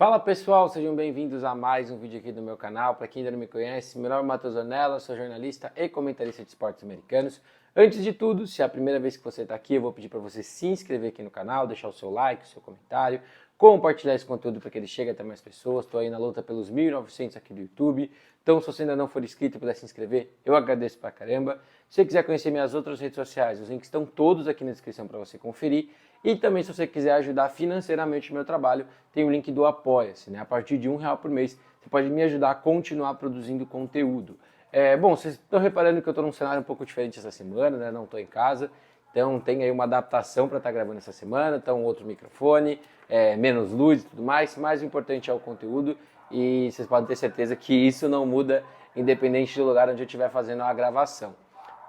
Fala pessoal, sejam bem-vindos a mais um vídeo aqui do meu canal. Para quem ainda não me conhece, meu nome é Matheus Ornella, sou jornalista e comentarista de esportes americanos. Antes de tudo, se é a primeira vez que você está aqui, eu vou pedir para você se inscrever aqui no canal, deixar o seu like, o seu comentário, compartilhar esse conteúdo para que ele chegue até mais pessoas. Estou aí na luta pelos 1.900 aqui do YouTube, então se você ainda não for inscrito e puder se inscrever, eu agradeço pra caramba. Se você quiser conhecer minhas outras redes sociais, os links estão todos aqui na descrição para você conferir. E também, se você quiser ajudar financeiramente o meu trabalho, tem o link do Apoia-se, né? A partir de R$1 por mês, você pode me ajudar a continuar produzindo conteúdo. Bom, vocês estão reparando que eu estou num cenário um pouco diferente essa semana, né? Não estou em casa, então tem aí uma adaptação para estar gravando essa semana, então outro microfone, menos luz e tudo mais, mas o importante é o conteúdo e vocês podem ter certeza que isso não muda independente do lugar onde eu estiver fazendo a gravação.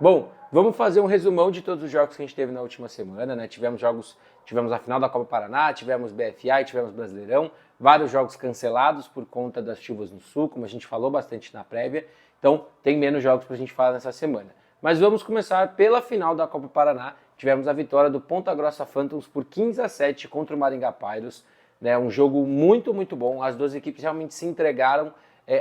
Bom, vamos fazer um resumão de todos os jogos que a gente teve na última semana, né? Tivemos a final da Copa Paraná, tivemos BFA, tivemos Brasileirão, vários jogos cancelados por conta das chuvas no sul, como a gente falou bastante na prévia, então tem menos jogos pra gente falar nessa semana. Mas vamos começar pela final da Copa Paraná. Tivemos a vitória do Ponta Grossa Phantoms por 15-7 contra o Maringá Pirates, né? Um jogo muito, muito bom, as duas equipes realmente se entregaram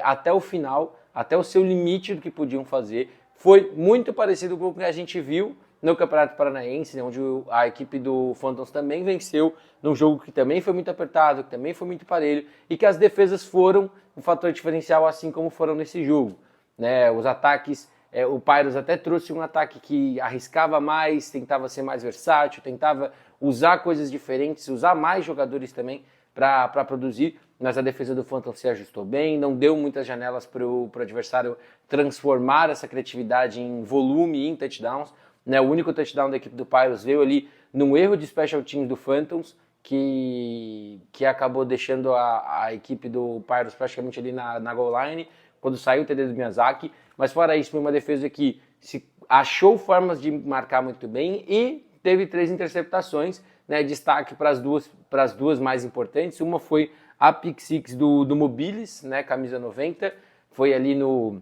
até o final, até o seu limite do que podiam fazer. Foi muito parecido com o que a gente viu no Campeonato Paranaense, né, onde a equipe do Phantoms também venceu, num jogo que também foi muito apertado, que também foi muito parelho, e que as defesas foram um fator diferencial, assim como foram nesse jogo. Né, os ataques, o Pirates até trouxe um ataque que arriscava mais, tentava ser mais versátil, tentava usar coisas diferentes, usar mais jogadores também para produzir, mas a defesa do Phantom se ajustou bem, não deu muitas janelas para o adversário transformar essa criatividade em volume e em touchdowns. Né? O único touchdown da equipe do Pirates veio ali num erro de special teams do Phantoms, que acabou deixando a equipe do Pirates praticamente ali na goal line, quando saiu o TD do Miyazaki, mas fora isso foi uma defesa que se achou formas de marcar muito bem e teve 3 interceptações, né? Destaque para as duas mais importantes. Uma foi a pick six do Mobilis, né, camisa 90, foi ali no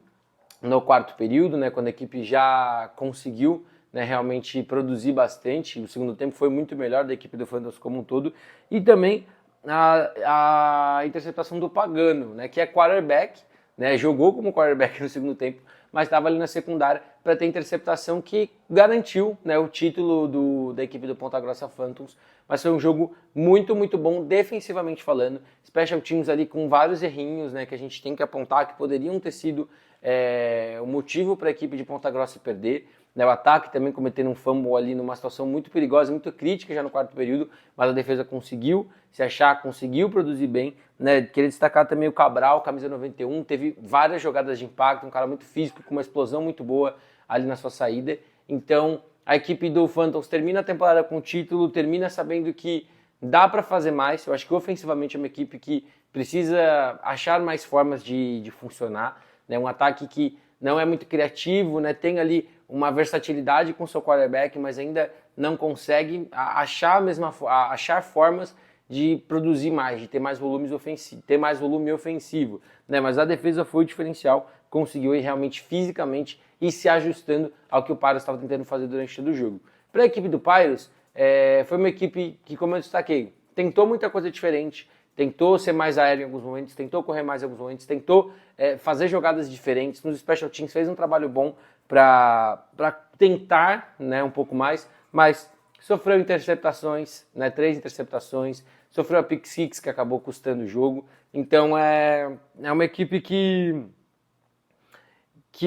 quarto período, né, quando a equipe já conseguiu, né, realmente produzir bastante. O segundo tempo foi muito melhor da equipe do Phantoms como um todo. E também a interceptação do Pagano, né, que é quarterback, né, jogou como quarterback no segundo tempo, mas estava ali na secundária para ter interceptação que garantiu, né, o título da equipe do Ponta Grossa Phantoms. Mas foi um jogo muito, muito bom defensivamente falando. Special teams ali com vários errinhos, né, que a gente tem que apontar que poderiam ter sido o motivo para a equipe de Ponta Grossa perder. Né, o ataque também cometendo um fumble ali numa situação muito perigosa, muito crítica já no quarto período, mas a defesa conseguiu se achar, conseguiu produzir bem. Né, queria destacar também o Cabral, camisa 91, teve várias jogadas de impacto, um cara muito físico, com uma explosão muito boa ali na sua saída. Então a equipe do Phantoms termina a temporada com o título, termina sabendo que dá para fazer mais. Eu acho que ofensivamente é uma equipe que precisa achar mais formas de funcionar. Né, um ataque que não é muito criativo, né, tem ali uma versatilidade com seu quarterback, mas ainda não consegue achar formas de produzir mais, de ter mais volume ofensivo, né? Mas a defesa foi o diferencial, conseguiu ir realmente fisicamente e se ajustando ao que o Pirates estava tentando fazer durante todo o jogo. Para a equipe do Pirates, foi uma equipe que, como eu destaquei, tentou muita coisa diferente, tentou ser mais aéreo em alguns momentos, tentou correr mais em alguns momentos, tentou fazer jogadas diferentes. Nos special teams fez um trabalho bom para tentar, né, um pouco mais, mas sofreu interceptações, né, 3 interceptações, sofreu a pick six que acabou custando o jogo. Então é uma equipe que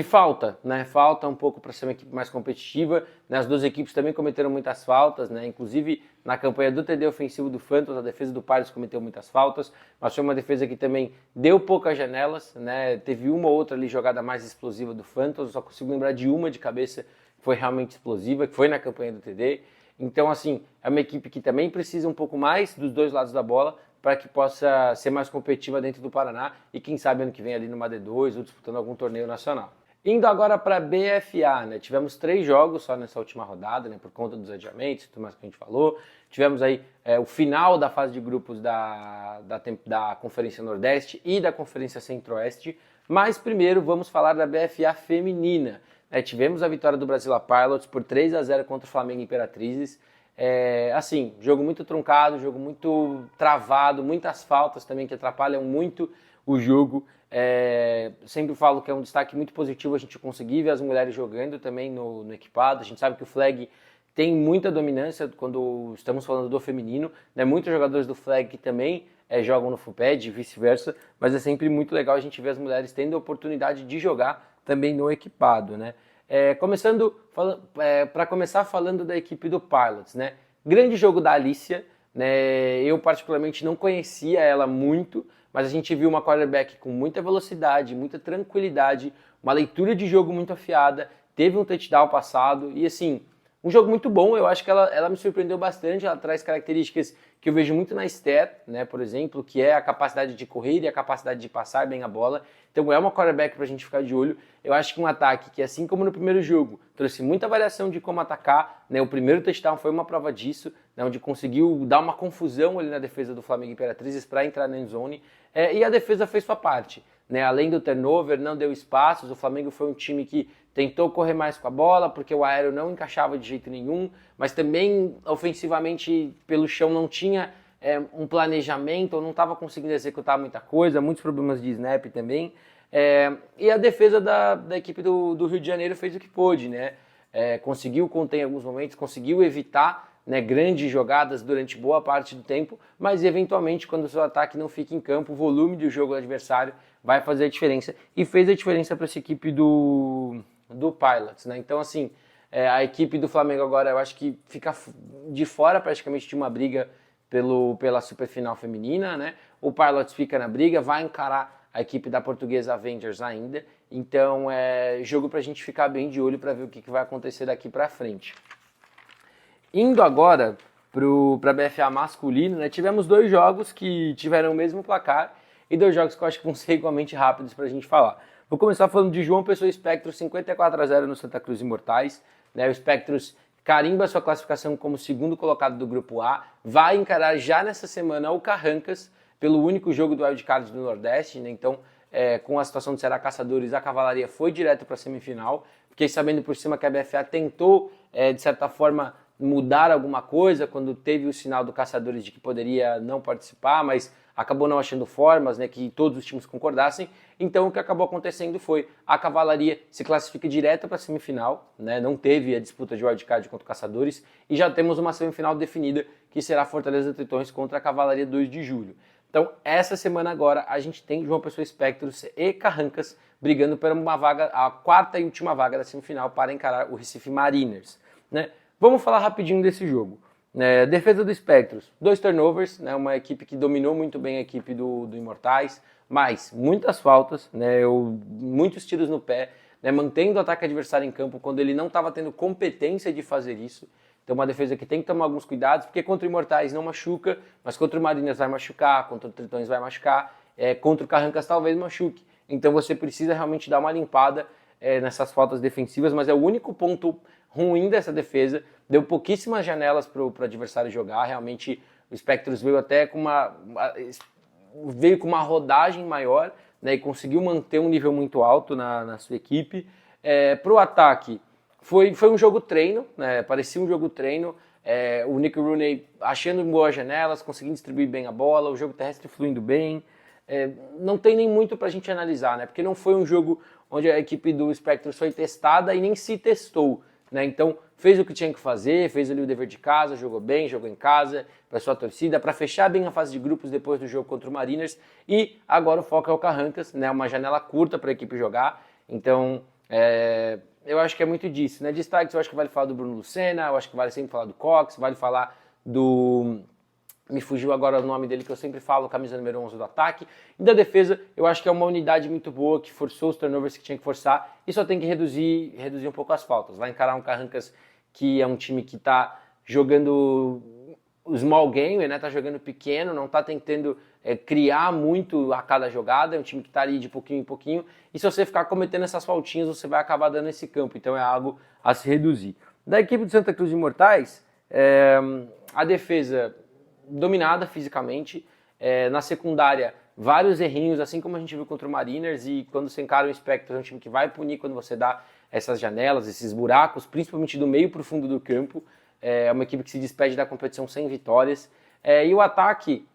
falta, né? Falta um pouco para ser uma equipe mais competitiva. Né? As duas equipes também cometeram muitas faltas, né? Inclusive na campanha do TD ofensivo do Phantoms, a defesa do Pirates cometeu muitas faltas, mas foi uma defesa que também deu poucas janelas, né? Teve uma ou outra ali jogada mais explosiva do Phantoms, só consigo lembrar de uma de cabeça que foi realmente explosiva, que foi na campanha do TD. Então, assim, é uma equipe que também precisa um pouco mais dos dois lados da bola para que possa ser mais competitiva dentro do Paraná e quem sabe ano que vem ali numa D2 ou disputando algum torneio nacional. Indo agora para a BFA, né? Tivemos 3 jogos só nessa última rodada, né? Por conta dos adiamentos, tudo mais que a gente falou. Tivemos aí o final da fase de grupos da Conferência Nordeste e da Conferência Centro-Oeste. Mas primeiro vamos falar da BFA feminina. Tivemos a vitória do Brasília Pilots por 3-0 contra o Flamengo Imperatrizes. Assim, jogo muito truncado, jogo muito travado, muitas faltas também que atrapalham muito o jogo. Sempre falo que é um destaque muito positivo a gente conseguir ver as mulheres jogando também no equipado. A gente sabe que o flag tem muita dominância quando estamos falando do feminino, né? Muitos jogadores do flag que também jogam no full pad e vice-versa, mas é sempre muito legal a gente ver as mulheres tendo a oportunidade de jogar também no equipado, né? Para começar falando da equipe do Pilots, né? Grande jogo da Alicia, né? Eu particularmente não conhecia ela muito, mas a gente viu uma quarterback com muita velocidade, muita tranquilidade, uma leitura de jogo muito afiada, teve um touchdown passado e assim, um jogo muito bom. Eu acho que ela me surpreendeu bastante. Ela traz características que eu vejo muito na Stat, né, por exemplo, que é a capacidade de correr e a capacidade de passar bem a bola. Então é uma quarterback pra gente ficar de olho. Eu acho que um ataque que, assim como no primeiro jogo, trouxe muita variação de como atacar, né? O primeiro touchdown foi uma prova disso, né, onde conseguiu dar uma confusão ali na defesa do Flamengo Imperatrizes para entrar na endzone, e a defesa fez sua parte, né? Além do turnover, não deu espaços. O Flamengo foi um time que tentou correr mais com a bola, porque o aéreo não encaixava de jeito nenhum, mas também ofensivamente pelo chão não tinha um planejamento, ou não estava conseguindo executar muita coisa, muitos problemas de snap também. E a defesa da equipe do Rio de Janeiro fez o que pôde, né? Conseguiu conter em alguns momentos, conseguiu evitar, né, grandes jogadas durante boa parte do tempo, mas eventualmente quando o seu ataque não fica em campo, o volume do jogo do adversário vai fazer a diferença, e fez a diferença para essa equipe do Pilots, né? Então, assim, a equipe do Flamengo agora eu acho que fica de fora praticamente de uma briga pela superfinal feminina, né? O Pilots fica na briga, vai encarar a equipe da Portuguesa Avengers ainda, então é jogo pra gente ficar bem de olho para ver o que vai acontecer daqui para frente. Indo agora para a BFA masculino, né? Tivemos 2 jogos que tiveram o mesmo placar e 2 jogos que eu acho que vão ser igualmente rápidos para a gente falar. Vou começar falando de João Pessoa Spectros 54-0 no Santa Cruz Imortais, né? O Spectros carimba sua classificação como segundo colocado do Grupo A, vai encarar já nessa semana o Carrancas pelo único jogo do Wildcard do Nordeste, né? Então, com a situação do Ceará Caçadores, a Cavalaria foi direto para a semifinal. Fiquei sabendo por cima que a BFA tentou, de certa forma, mudar alguma coisa quando teve o sinal do Caçadores de que poderia não participar, mas acabou não achando formas, né, que todos os times concordassem. Então o que acabou acontecendo foi a Cavalaria se classifica direto para a semifinal, né, não teve a disputa de wildcard contra o Caçadores, e já temos uma semifinal definida que será Fortaleza Tritões contra a Cavalaria 2 de julho. Então essa semana agora a gente tem João Pessoa Spectros e Carrancas brigando por uma vaga, a quarta e última vaga da semifinal para encarar o Recife Mariners, né? Vamos falar rapidinho desse jogo. Defesa do Spectros, 2 turnovers, né, uma equipe que dominou muito bem a equipe do Imortais, mas muitas faltas, né, muitos tiros no pé, né, mantendo o ataque adversário em campo quando ele não estava tendo competência de fazer isso. Então uma defesa que tem que tomar alguns cuidados, porque contra o Imortais não machuca, mas contra o Mariners vai machucar, contra o Tritões vai machucar, contra o Carrancas talvez machuque. Então você precisa realmente dar uma limpada nessas faltas defensivas, mas é o único ponto ruim dessa defesa. Deu pouquíssimas janelas para o adversário jogar. Realmente o Spectros veio até com uma rodagem maior, né, e conseguiu manter um nível muito alto na sua equipe. Para o ataque, foi um jogo treino, né, parecia um jogo treino. O Nick Rooney achando boas janelas, conseguindo distribuir bem a bola, o jogo terrestre fluindo bem. Não tem nem muito para a gente analisar, né, porque não foi um jogo onde a equipe do Spectros foi testada e nem se testou, né? Então fez o que tinha que fazer, fez ali o dever de casa, jogou bem, jogou em casa, para sua torcida, para fechar bem a fase de grupos depois do jogo contra o Mariners. E agora o foco é o Carrancas, né? Uma janela curta para a equipe jogar. Então eu acho que é muito disso, né? Destaques, eu acho que vale falar do Bruno Lucena, eu acho que vale sempre falar do Cox, vale falar do... Me fugiu agora o nome dele, que eu sempre falo, camisa número 11 do ataque. E da defesa, eu acho que é uma unidade muito boa, que forçou os turnovers que tinha que forçar, e só tem que reduzir um pouco as faltas. Vai encarar um Carrancas que é um time que está jogando o small game, né? Tá jogando pequeno, não está tentando criar muito a cada jogada, é um time que está ali de pouquinho em pouquinho, e se você ficar cometendo essas faltinhas, você vai acabar dando esse campo, então é algo a se reduzir. Da equipe do Santa Cruz Imortais, a defesa dominada fisicamente, na secundária vários errinhos, assim como a gente viu contra o Mariners, e quando você encara o Spectros é um time que vai punir quando você dá essas janelas, esses buracos, principalmente do meio para o fundo do campo. é uma equipe que se despede da competição sem vitórias. E o ataque,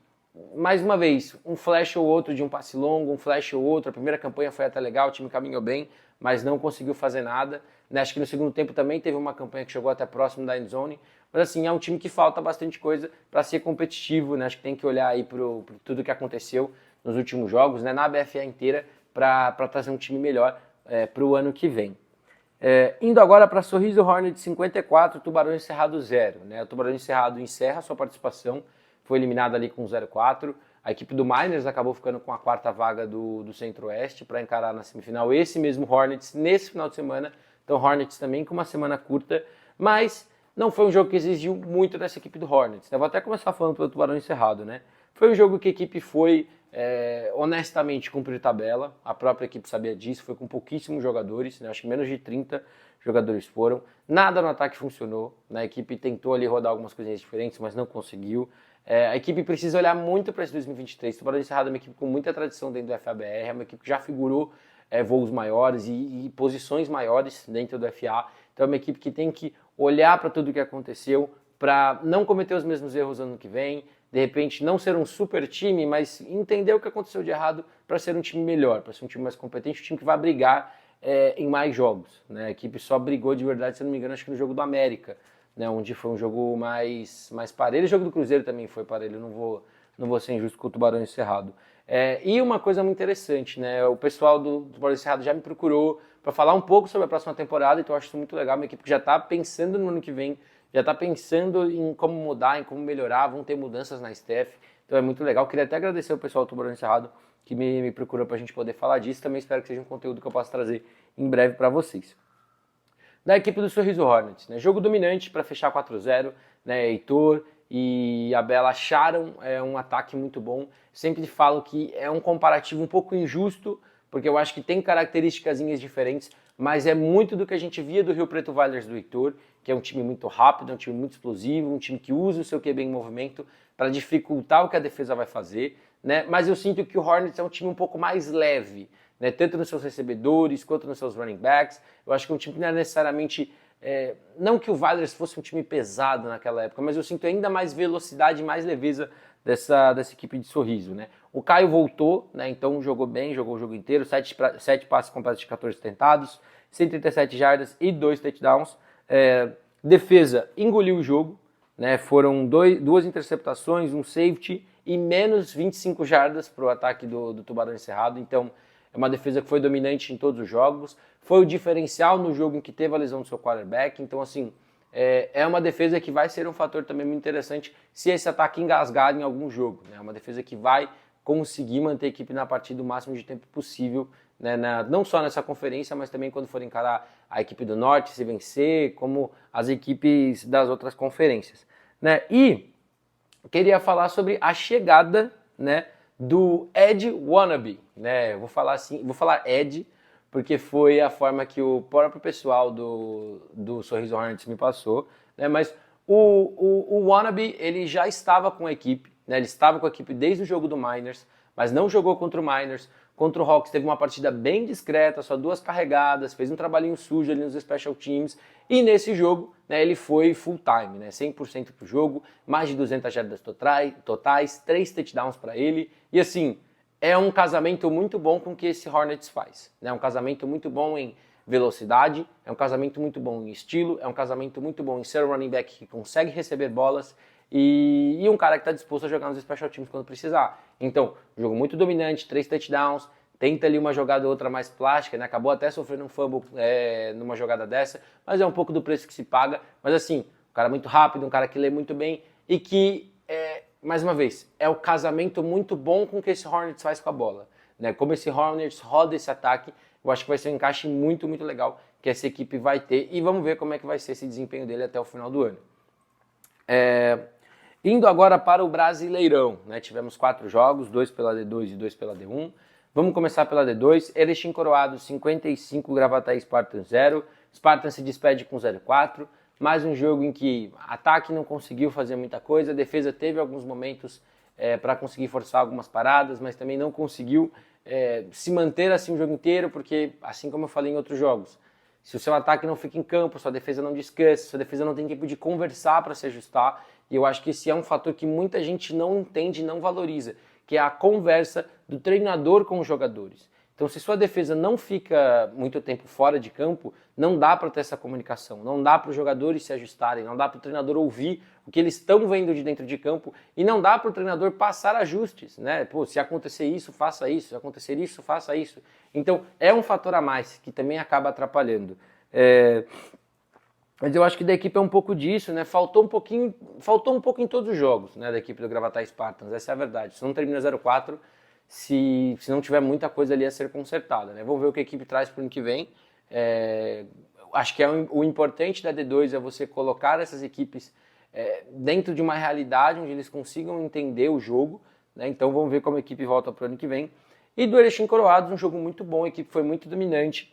mais uma vez, um flash ou outro de um passe longo, um flash ou outro. A primeira campanha foi até legal, o time caminhou bem, mas não conseguiu fazer nada. Né? Acho que no segundo tempo também teve uma campanha que chegou até próximo da endzone. Mas assim, é um time que falta bastante coisa para ser competitivo. Né? Acho que tem que olhar aí para tudo que aconteceu nos últimos jogos, né? Na BFA inteira, para trazer um time melhor para o ano que vem. Indo agora para Sorriso Hornets 54, Tubarões Cerrado 0. Né? O Tubarões Cerrado encerra sua participação, foi eliminado ali com 0-4. A equipe do Miners acabou ficando com a quarta vaga do Centro-Oeste para encarar na semifinal esse mesmo Hornets nesse final de semana. Então Hornets também com uma semana curta, mas não foi um jogo que exigiu muito dessa equipe do Hornets. Eu vou até começar falando pelo Tubarões Cerrado, né? Foi um jogo que a equipe foi honestamente cumprir tabela, a própria equipe sabia disso, foi com pouquíssimos jogadores, né? Acho que menos de 30 jogadores foram, nada no ataque funcionou, né? A equipe tentou ali rodar algumas coisinhas diferentes, mas não conseguiu. A equipe precisa olhar muito para esse 2023, o Tubarão Cerrado é uma equipe com muita tradição dentro do FABR, é uma equipe que já figurou voos maiores e posições maiores dentro do FA, então é uma equipe que tem que olhar para tudo o que aconteceu, para não cometer os mesmos erros ano que vem, de repente não ser um super time, mas entender o que aconteceu de errado para ser um time melhor, para ser um time mais competente, um time que vai brigar em mais jogos. Né? A equipe só brigou de verdade, se não me engano, acho que no jogo do América, né? Onde foi um jogo mais parelho. O jogo do Cruzeiro também foi parelho, não vou ser injusto com o Tubarão Cerrado. E uma coisa muito interessante, né? O pessoal do Tubarão Cerrado já me procurou para falar um pouco sobre a próxima temporada, então eu acho isso muito legal, uma equipe que já está pensando no ano que vem, já está pensando em como mudar, em como melhorar, vão ter mudanças na staff, então é muito legal. Queria até agradecer o pessoal do Tubarão Cerrado que me procurou para a gente poder falar disso, também espero que seja um conteúdo que eu possa trazer em breve para vocês. Da equipe do Sorriso Hornets, né? Jogo dominante para fechar 4-0, né? Heitor e a Bela acharam um ataque muito bom. Sempre falo que é um comparativo um pouco injusto, porque eu acho que tem características diferentes, mas é muito do que a gente via do Rio Preto Valers do Heitor, que é um time muito rápido, é um time muito explosivo, um time que usa o seu QB em movimento para dificultar o que a defesa vai fazer, né? Mas eu sinto que o Hornets é um time um pouco mais leve, né? Tanto nos seus recebedores quanto nos seus running backs. Eu acho que é um time que não é necessariamente... não que o Valers fosse um time pesado naquela época, mas eu sinto ainda mais velocidade e mais leveza dessa equipe de Sorriso, né? O Caio voltou, né? Então jogou bem, jogou o jogo inteiro, 7 passes completos de 14 tentados, 137 jardas e 2 touchdowns. Defesa engoliu o jogo, né? Foram duas interceptações, um safety e menos 25 jardas para o ataque do Tubarão Cerrado. Então é uma defesa que foi dominante em todos os jogos, foi o diferencial no jogo em que teve a lesão do seu quarterback. Então assim, é uma defesa que vai ser um fator também muito interessante se esse ataque engasgar em algum jogo. É uma defesa que vai conseguir manter a equipe na partida o máximo de tempo possível, né, não só nessa conferência, mas também quando for encarar a equipe do Norte, se vencer, como as equipes das outras conferências. Né? E queria falar sobre a chegada, né, do Ed Wannabe. Né? Vou falar Ed, porque foi a forma que o próprio pessoal do Sorriso Hornets me passou, né? Mas o Wannabe, ele já estava com a equipe, né? Ele estava com a equipe desde o jogo do Miners, mas não jogou contra o Miners. Contra o Hawks teve uma partida bem discreta, só 2 carregadas, fez um trabalhinho sujo ali nos special teams, e nesse jogo, né, ele foi full time, né? 100% pro jogo, mais de 200 jardas totais, 3 touchdowns para ele, e assim, é um casamento muito bom com o que esse Hornets faz. É um casamento muito bom em velocidade, é um casamento muito bom em estilo, é um casamento muito bom em ser um running back que consegue receber bolas e um cara que está disposto a jogar nos special teams quando precisar. Então, jogo muito dominante, 3 touchdowns, tenta ali uma jogada ou outra mais plástica, né? Acabou até sofrendo um fumble numa jogada dessa, mas é um pouco do preço que se paga. Mas assim, um cara muito rápido, um cara que lê muito bem e que... mais uma vez, é o casamento muito bom com o que esse Hornets faz com a bola. Né? Como esse Hornets roda esse ataque, eu acho que vai ser um encaixe muito, muito legal que essa equipe vai ter. E vamos ver como é que vai ser esse desempenho dele até o final do ano. Indo agora para o Brasileirão. Né? Tivemos 4 jogos, 2 pela D2 e 2 pela D1. Vamos começar pela D2. Erechim Coroado 55, Gravataí Spartan 0. Spartan se despede com 0-4. Mais um jogo em que ataque não conseguiu fazer muita coisa, a defesa teve alguns momentos para conseguir forçar algumas paradas, mas também não conseguiu se manter assim o jogo inteiro, porque, assim como eu falei em outros jogos, Se o seu ataque não fica em campo, sua defesa não descansa, sua defesa não tem tempo de conversar para se ajustar, e eu acho que esse é um fator que muita gente não entende e não valoriza, que é a conversa do treinador com os jogadores. Então, se sua defesa não fica muito tempo fora de campo, não dá para ter essa comunicação, não dá para os jogadores se ajustarem, não dá para o treinador ouvir o que eles estão vendo de dentro de campo e não dá para o treinador passar ajustes, né? Pô, se acontecer isso, faça isso, se acontecer isso, faça isso. Então, é um fator a mais que também acaba atrapalhando. Mas eu acho que da equipe é um pouco disso, né? Faltou um pouco em todos os jogos, né, da equipe do Gravatar Spartans, essa é a verdade. Se não termina 0-4, se não tiver muita coisa ali a ser consertada, né? Vamos ver o que a equipe traz para o ano que vem. Acho que o importante da D2 é você colocar essas equipes dentro de uma realidade onde eles consigam entender o jogo, né? Então vamos ver como a equipe volta para o ano que vem. E do Erechim Coroados, um jogo muito bom, a equipe foi muito dominante.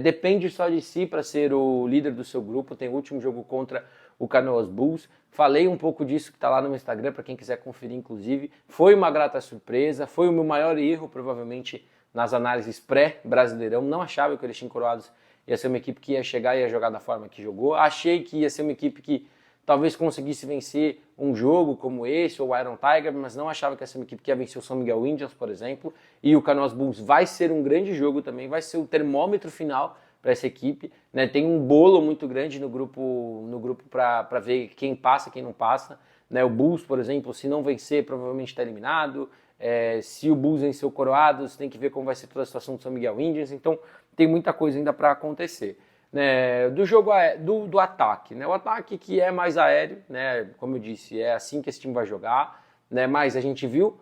Depende só de si para ser o líder do seu grupo. Tem o último jogo contra o Canoas Bulls. Falei um pouco disso que está lá no meu Instagram, para quem quiser conferir, inclusive. Foi uma grata surpresa, foi o meu maior erro, provavelmente, nas análises pré-brasileirão. Não achava que o Erechim Coroados ia ser uma equipe que ia chegar e ia jogar da forma que jogou. Achei que ia ser uma equipe que talvez conseguisse vencer um jogo como esse, ou o Iron Tiger, mas não achava que ia ser uma equipe que ia vencer o São Miguel Indians, por exemplo. E o Canoas Bulls vai ser um grande jogo também, vai ser o termômetro final para essa equipe, né? Tem um bolo muito grande no grupo para ver quem passa, quem não passa, né? O Bulls, por exemplo, se não vencer, provavelmente está eliminado. Se o Bulls vencer o Coroados, tem que ver como vai ser toda a situação do São Miguel Indians. Então, tem muita coisa ainda para acontecer. Né, do jogo do ataque, né? O ataque que é mais aéreo, né? Como eu disse, é assim que esse time vai jogar, né? Mas a gente viu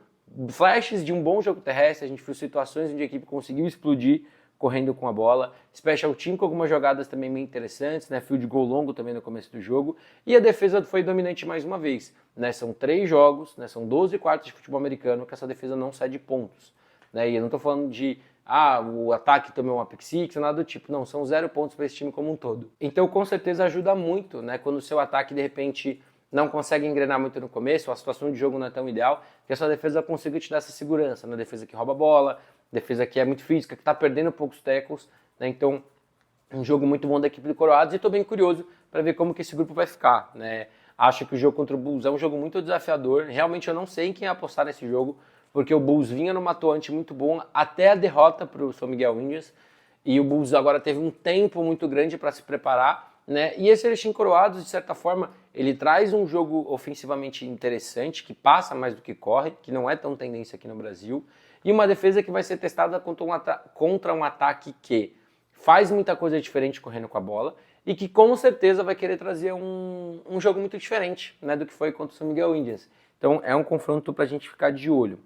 flashes de um bom jogo terrestre, a gente viu situações onde a equipe conseguiu explodir correndo com a bola, special team com algumas jogadas também bem interessantes, né? Field goal longo também no começo do jogo, e a defesa foi dominante mais uma vez, né? São 3 jogos, né? São 12 quartos de futebol americano que essa defesa não cede pontos, né? E eu não estou falando de o ataque tomou uma pick six, nada do tipo. Não, são 0 pontos para esse time como um todo. Então, com certeza, ajuda muito, né? Quando o seu ataque, de repente, não consegue engrenar muito no começo, a situação de jogo não é tão ideal, que a sua defesa consiga te dar essa segurança, né? Defesa que rouba a bola, defesa que é muito física, que está perdendo poucos tackles, né? Então, um jogo muito bom da equipe do Coroados e estou bem curioso para ver como que esse grupo vai ficar, né? Acho que o jogo contra o Bulls é um jogo muito desafiador. Realmente eu não sei em quem apostar nesse jogo, porque o Bulls vinha numa atuante muito bom até a derrota para o São Miguel Indians, e o Bulls agora teve um tempo muito grande para se preparar, né? E esse Erechim Coroados, de certa forma, ele traz um jogo ofensivamente interessante, que passa mais do que corre, que não é tão tendência aqui no Brasil, e uma defesa que vai ser testada contra um ataque que faz muita coisa diferente correndo com a bola, e que com certeza vai querer trazer um jogo muito diferente, né, do que foi contra o São Miguel Indians. Então é um confronto para a gente ficar de olho.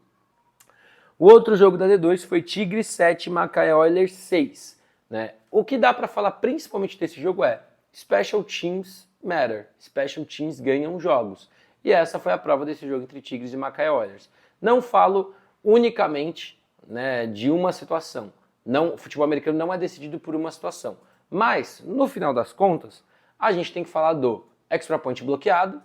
O outro jogo da D2 foi Tigres 7, Macaé Oilers 6. Né? O que dá para falar principalmente desse jogo é Special Teams matter, Special Teams ganham jogos. E essa foi a prova desse jogo entre Tigres e Macaé Oilers. Não falo unicamente, né, de uma situação. O futebol americano não é decidido por uma situação. Mas, no final das contas, a gente tem que falar do extra point bloqueado,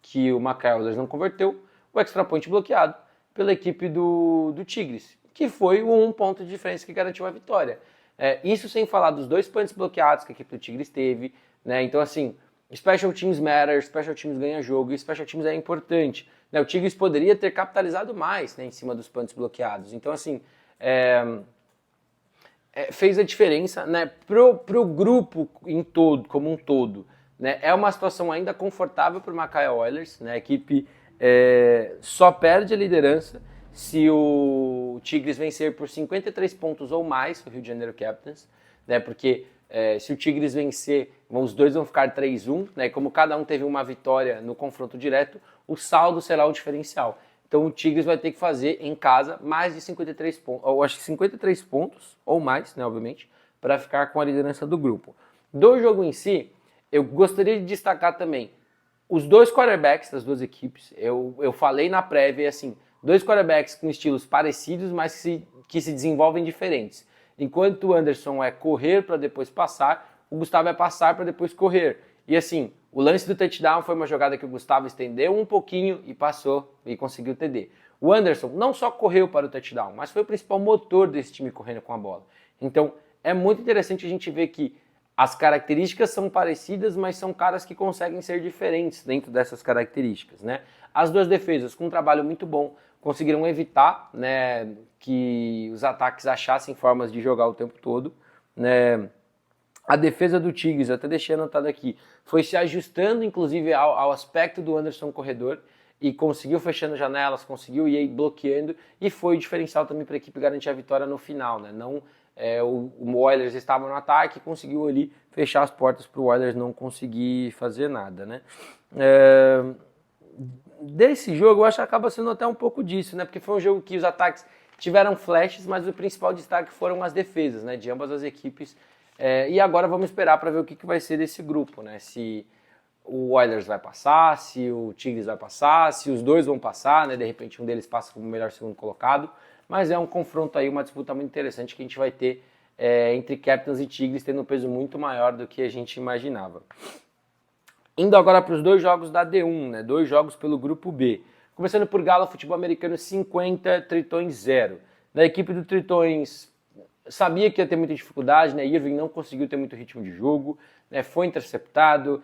que o Macaé Oilers não converteu, o extra point bloqueado pela equipe do Tigres, que foi o 1 ponto de diferença que garantiu a vitória. Isso sem falar dos 2 punts bloqueados que a equipe do Tigres teve, né? Então, assim, Special Teams matter, Special Teams ganha jogo, e Special Teams é importante. Né? O Tigres poderia ter capitalizado mais, né, em cima dos punts bloqueados. Então, assim, fez a diferença, né, pro grupo como um todo. Né? É uma situação ainda confortável para o Macaé Oilers, né? A equipe só perde a liderança se o Tigres vencer por 53 pontos ou mais o Rio de Janeiro Capitans, né? Porque se o Tigres vencer, os dois vão ficar 3-1, né? Como cada um teve uma vitória no confronto direto, o saldo será o diferencial. Então o Tigres vai ter que fazer em casa mais de 53 pontos, ou acho que 53 pontos ou mais, né, obviamente, para ficar com a liderança do grupo. Do jogo em si, eu gostaria de destacar também os 2 quarterbacks das 2 equipes. Eu falei na prévia, assim, 2 quarterbacks com estilos parecidos, mas que se desenvolvem diferentes. Enquanto o Anderson é correr para depois passar, o Gustavo é passar para depois correr. E assim, o lance do touchdown foi uma jogada que o Gustavo estendeu um pouquinho e passou e conseguiu o TD. O Anderson não só correu para o touchdown, mas foi o principal motor desse time correndo com a bola. Então, é muito interessante a gente ver que as características são parecidas, mas são caras que conseguem ser diferentes dentro dessas características, né? As duas defesas, com um trabalho muito bom, conseguiram evitar, né, que os ataques achassem formas de jogar o tempo todo, né? A defesa do Tigres, eu até deixei anotado aqui, foi se ajustando inclusive ao aspecto do Anderson corredor e conseguiu fechando janelas, conseguiu ir bloqueando e foi o diferencial também para a equipe garantir a vitória no final, né? Não, o Oilers estava no ataque, conseguiu ali fechar as portas para o Oilers não conseguir fazer nada, né? Desse jogo eu acho que acaba sendo até um pouco disso, né? Porque foi um jogo que os ataques tiveram flashes, mas o principal destaque foram as defesas, né? De ambas as equipes. E agora vamos esperar para ver o que vai ser desse grupo, né? Se o Oilers vai passar, se o Tigres vai passar, se os dois vão passar, né? De repente um deles passa como o melhor segundo colocado. Mas é um confronto aí, uma disputa muito interessante que a gente vai ter entre Capitals e Tigres, tendo um peso muito maior do que a gente imaginava. Indo agora para os dois jogos da D1, né? 2 jogos pelo grupo B. Começando por Galo Futebol Americano 50, Tritões 0. Da equipe do Tritões, sabia que ia ter muita dificuldade, né? Irving não conseguiu ter muito ritmo de jogo, né? Foi interceptado,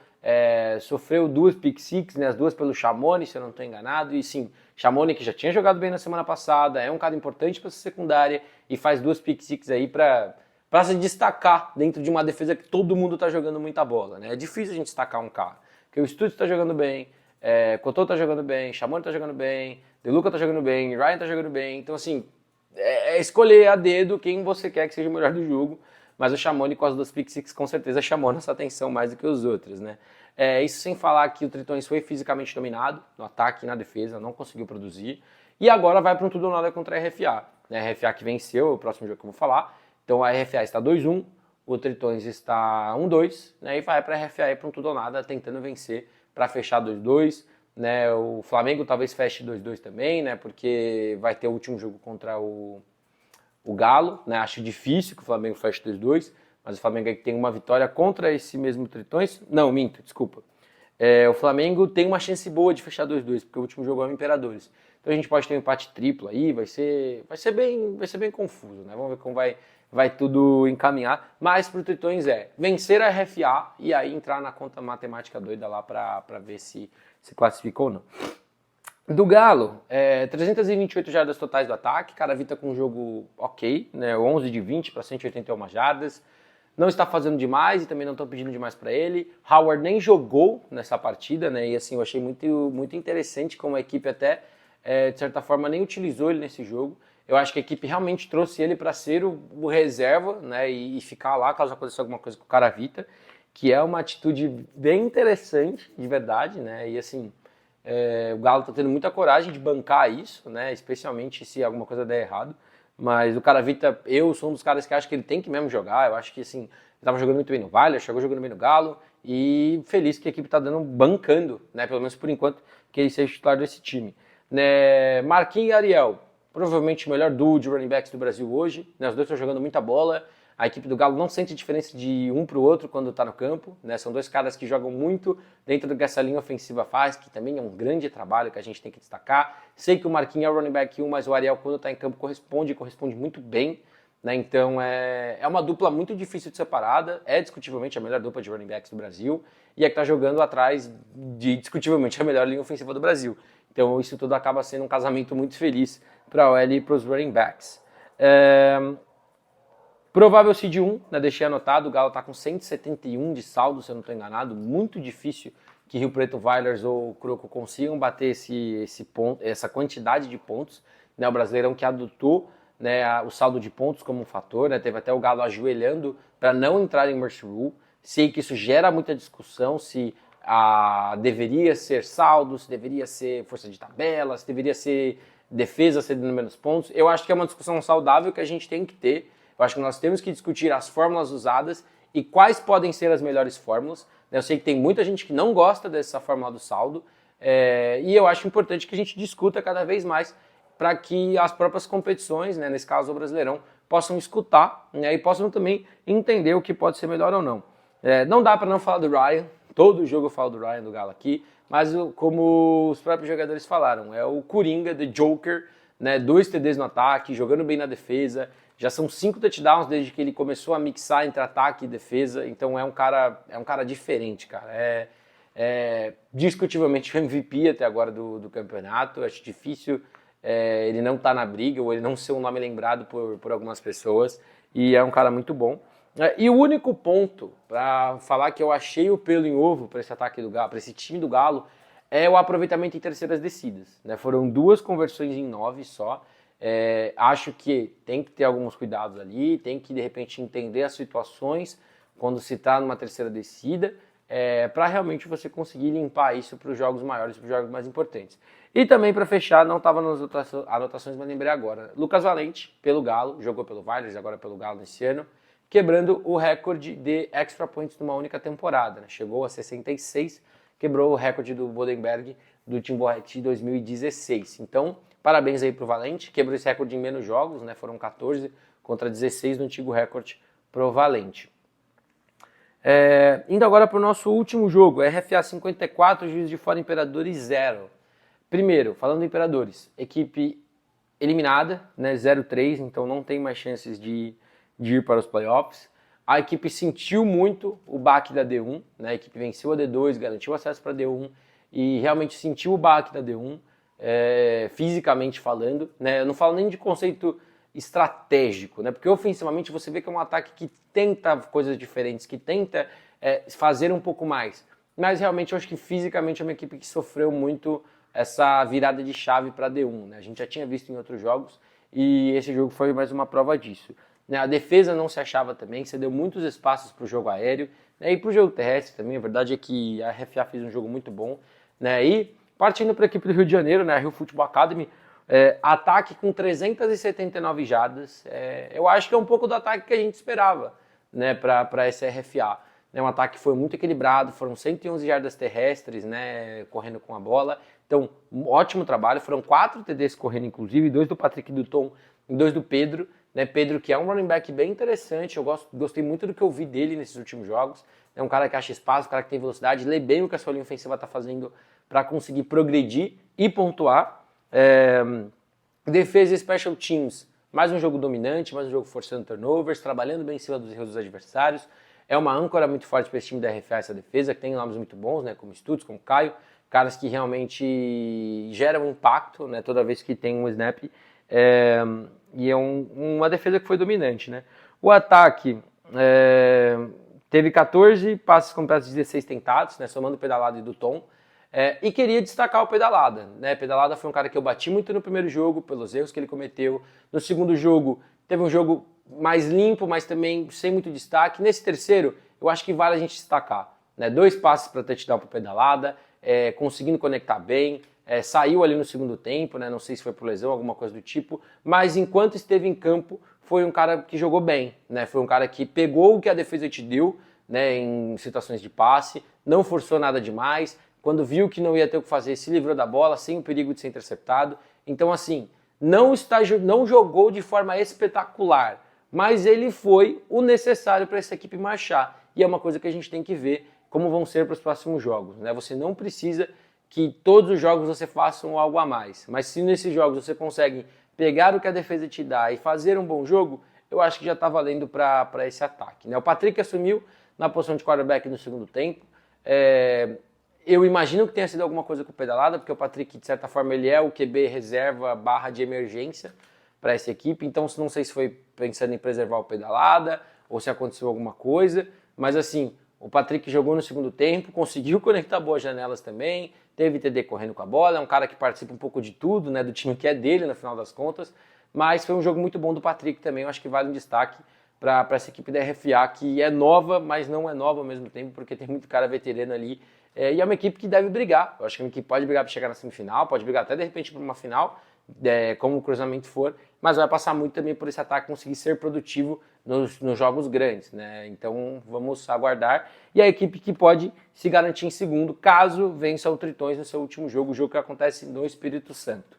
sofreu 2 pick six, né? As 2 pelo Chamoni, se eu não estou enganado. E sim, Chamoni que já tinha jogado bem na semana passada, é um cara importante para essa secundária e faz 2 pick six aí para se destacar dentro de uma defesa que todo mundo está jogando muita bola, né? É difícil a gente destacar um cara, porque o Stutz está jogando bem, Cotô está jogando bem, Chamoni está jogando bem, De Luca está jogando bem, Ryan está jogando bem, então assim, escolher a dedo quem você quer que seja o melhor do jogo, mas o Chamoni com as 2 pick six com certeza chamou nossa atenção mais do que os outros, né? Isso sem falar que o Tritões foi fisicamente dominado, no ataque e na defesa, não conseguiu produzir, e agora vai para um tudo ou nada contra a RFA, né? A RFA que venceu, o próximo jogo que eu vou falar, então a RFA está 2-1, o Tritões está 1-2, né? E vai para a RFA para um tudo ou nada, tentando vencer para fechar 2-2, né? O Flamengo talvez feche 2-2 também, né? Porque vai ter o último jogo contra o Galo, né? Acho difícil que o Flamengo feche 2-2, mas o Flamengo aí tem uma vitória contra esse mesmo Tritões. Não, minto, desculpa. O Flamengo tem uma chance boa de fechar 2-2, porque o último jogo é o Imperadores. Então a gente pode ter um empate triplo aí, vai ser bem confuso, né? Vamos ver como vai tudo encaminhar. Mas pro Tritões vencer a RFA e aí entrar na conta matemática doida lá para ver se classifica ou não. Do Galo, 328 jardas totais do ataque, Caravita com um jogo ok, né? 11 de 20 para 181 jardas. Não está fazendo demais e também não estão pedindo demais para ele. Howard nem jogou nessa partida, né? E assim, eu achei muito, muito interessante como a equipe até, de certa forma, nem utilizou ele nesse jogo. Eu acho que a equipe realmente trouxe ele para ser o reserva, né? E ficar lá caso aconteça alguma coisa com o Caravita, que é uma atitude bem interessante, de verdade, né? E assim, o Galo está tendo muita coragem de bancar isso, né? Especialmente se alguma coisa der errado. Mas o Caravita, eu sou um dos caras que acho que ele tem que mesmo jogar. Eu acho que assim, ele estava jogando muito bem no Vale, chegou jogando bem no Galo. E feliz que a equipe está bancando, né? Pelo menos por enquanto, que ele seja titular desse time. Né? Marquinhos e Ariel, provavelmente o melhor duo de running backs do Brasil hoje. Né? Os dois estão jogando muita bola. A equipe do Galo não sente diferença de um para o outro quando está no campo, né? São 2 caras que jogam muito dentro do que essa linha ofensiva faz, que também é um grande trabalho que a gente tem que destacar. Sei que o Marquinhos é o running back 1, mas o Ariel, quando está em campo, corresponde muito bem, né? Então é uma dupla muito difícil de separada, é discutivelmente a melhor dupla de running backs do Brasil, e é que está jogando atrás de discutivelmente a melhor linha ofensiva do Brasil. Então isso tudo acaba sendo um casamento muito feliz para a OL e para os running backs. Provável seed 1, né, deixei anotado, o Galo está com 171 de saldo, se eu não estou enganado, muito difícil que Rio Preto, Vailers ou Croco consigam bater essa quantidade de pontos, né, o Brasileirão que adotou, né, o saldo de pontos como um fator, né, teve até o Galo ajoelhando para não entrar em Mercy Rule. Sei que isso gera muita discussão, se deveria ser saldo, se deveria ser força de tabela, se deveria ser defesa cedendo menos pontos. Eu acho que é uma discussão saudável que a gente tem que ter. Eu acho que nós temos que discutir as fórmulas usadas e quais podem ser as melhores fórmulas. Eu sei que tem muita gente que não gosta dessa fórmula do saldo, e eu acho importante que a gente discuta cada vez mais para que as próprias competições, né, nesse caso o Brasileirão, possam escutar, né, e possam também entender o que pode ser melhor ou não. Não dá para não falar do Ryan, todo jogo eu falo do Ryan, do Galo aqui, mas como os próprios jogadores falaram, é o Coringa, the Joker, né? 2 TDs no ataque, jogando bem na defesa. Já são 5 touchdowns desde que ele começou a mixar entre ataque e defesa. Então é um cara diferente, cara. Discutivelmente o MVP até agora do campeonato. Acho difícil ele não estar na briga ou ele não ser um nome lembrado por algumas pessoas. E é um cara muito bom. E o único ponto para falar que eu achei o pelo em ovo para esse ataque do Galo, para esse time do Galo, é o aproveitamento em terceiras descidas, né? Foram 2 conversões em 9 só. Acho que tem que ter alguns cuidados ali, tem que de repente entender as situações quando se está numa terceira descida, para realmente você conseguir limpar isso para os jogos maiores, para os jogos mais importantes. E também para fechar, não estava nas anotações, mas lembrei agora, Lucas Valente, pelo Galo, jogou pelo Vargas, agora pelo Galo nesse ano, quebrando o recorde de extra points numa única temporada, né? Chegou a 66, quebrou o recorde do Bodenberg do Timborrete 2016. Então, parabéns aí pro Valente, quebrou esse recorde em menos jogos, né? Foram 14 contra 16 no antigo recorde pro Valente. Indo agora para o nosso último jogo, RFA 54, Juiz de Fora, Imperadores 0. Primeiro, falando do Imperadores, equipe eliminada, né? 0-3, então não tem mais chances de ir para os playoffs. A equipe sentiu muito o baque da D1, né? A equipe venceu a D2, garantiu acesso para a D1 e realmente sentiu o baque da D1, fisicamente falando, né? Eu não falo nem de conceito estratégico, né? Porque ofensivamente você vê que é um ataque que tenta coisas diferentes, que tenta fazer um pouco mais. Mas realmente eu acho que fisicamente é uma equipe que sofreu muito essa virada de chave para a D1, né? A gente já tinha visto em outros jogos e esse jogo foi mais uma prova disso. A defesa não se achava também, cedeu muitos espaços para o jogo aéreo, né, e para o jogo terrestre também. A verdade é que a RFA fez um jogo muito bom. Né, e partindo para a equipe do Rio de Janeiro, né, a Rio Football Academy, ataque com 379 jardas. Eu acho que é um pouco do ataque que a gente esperava, né, para essa RFA. Um ataque que foi muito equilibrado, foram 111 jardas terrestres, né, correndo com a bola. Então, um ótimo trabalho. Foram 4 TDs correndo, inclusive, 2 do Patrick e do Tom e 2 do Pedro. Né, Pedro, que é um running back bem interessante, eu gostei muito do que eu vi dele nesses últimos jogos. É um cara que acha espaço, um cara que tem velocidade, lê bem o que a sua linha ofensiva está fazendo para conseguir progredir e pontuar. Defesa e special teams, mais um jogo dominante, mais um jogo forçando turnovers, trabalhando bem em cima dos erros dos adversários. É uma âncora muito forte para esse time da RFA, essa defesa, que tem nomes muito bons, né, como Stutz, como Caio, caras que realmente geram impacto, né, toda vez que tem um snap. E é uma defesa que foi dominante, né? O ataque teve 14 passes completos, 16 tentados, né? Somando o Pedalada e do Tom. E queria destacar o Pedalada, né? Pedalada foi um cara que eu bati muito no primeiro jogo, pelos erros que ele cometeu. No segundo jogo, teve um jogo mais limpo, mas também sem muito destaque. Nesse terceiro, eu acho que vale a gente destacar, né? 2 passes para touchdown para o Pedalada, conseguindo conectar bem. Saiu ali no segundo tempo, né? Não sei se foi por lesão, alguma coisa do tipo, mas enquanto esteve em campo, foi um cara que jogou bem, né? Foi um cara que pegou o que a defesa te deu, né? Em situações de passe, não forçou nada demais, quando viu que não ia ter o que fazer, se livrou da bola, sem o perigo de ser interceptado. Então, assim, não jogou de forma espetacular, mas ele foi o necessário para essa equipe marchar, e é uma coisa que a gente tem que ver como vão ser para os próximos jogos, né? Você não precisa que todos os jogos você faça algo a mais. Mas se nesses jogos você consegue pegar o que a defesa te dá e fazer um bom jogo, eu acho que já está valendo para esse ataque. Né? O Patrick assumiu na posição de quarterback no segundo tempo. Eu imagino que tenha sido alguma coisa com o Pedalada, porque o Patrick, de certa forma, ele é o QB reserva / de emergência para essa equipe. Então, não sei se foi pensando em preservar o Pedalada ou se aconteceu alguma coisa. Mas, assim, o Patrick jogou no segundo tempo, conseguiu conectar boas janelas também, teve TD correndo com a bola, é um cara que participa um pouco de tudo, né, do time que é dele no final das contas, mas foi um jogo muito bom do Patrick também, eu acho que vale um destaque para essa equipe da RFA, que é nova, mas não é nova ao mesmo tempo, porque tem muito cara veterano ali, e é uma equipe que deve brigar, eu acho que é uma equipe que pode brigar para chegar na semifinal, pode brigar até de repente para uma final, como o cruzamento for, mas vai passar muito também por esse ataque conseguir ser produtivo nos jogos grandes, né? Então vamos aguardar. E a equipe que pode se garantir em segundo, caso vença o Tritões no seu último jogo, o jogo que acontece no Espírito Santo.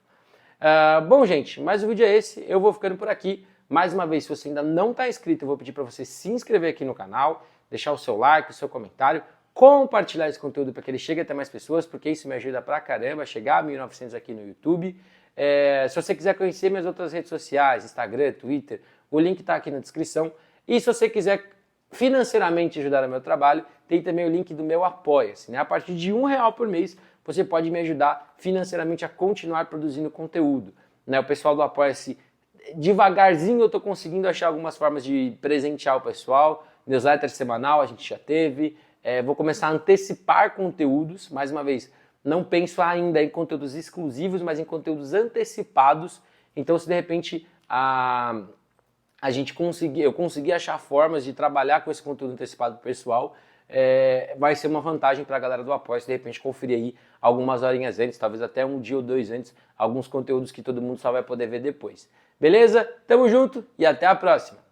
Bom, gente, mais um vídeo é esse. Eu vou ficando por aqui. Mais uma vez, se você ainda não está inscrito, eu vou pedir para você se inscrever aqui no canal, deixar o seu like, o seu comentário, compartilhar esse conteúdo para que ele chegue até mais pessoas, porque isso me ajuda pra caramba a chegar a 1.900 aqui no YouTube. Se você quiser conhecer minhas outras redes sociais, Instagram, Twitter, o link está aqui na descrição. E se você quiser financeiramente ajudar no meu trabalho, tem também o link do meu Apoia-se, né? A partir de R$ 1 por mês, você pode me ajudar financeiramente a continuar produzindo conteúdo, né? O pessoal do Apoia-se, devagarzinho eu estou conseguindo achar algumas formas de presentear o pessoal. Newsletter semanal a gente já teve. Vou começar a antecipar conteúdos, mais uma vez, não penso ainda em conteúdos exclusivos, mas em conteúdos antecipados. Então, se de repente eu conseguir achar formas de trabalhar com esse conteúdo antecipado pessoal, vai ser uma vantagem para a galera do Apoia, de repente conferir aí algumas horinhas antes, talvez até um dia ou dois antes, alguns conteúdos que todo mundo só vai poder ver depois. Beleza? Tamo junto e até a próxima!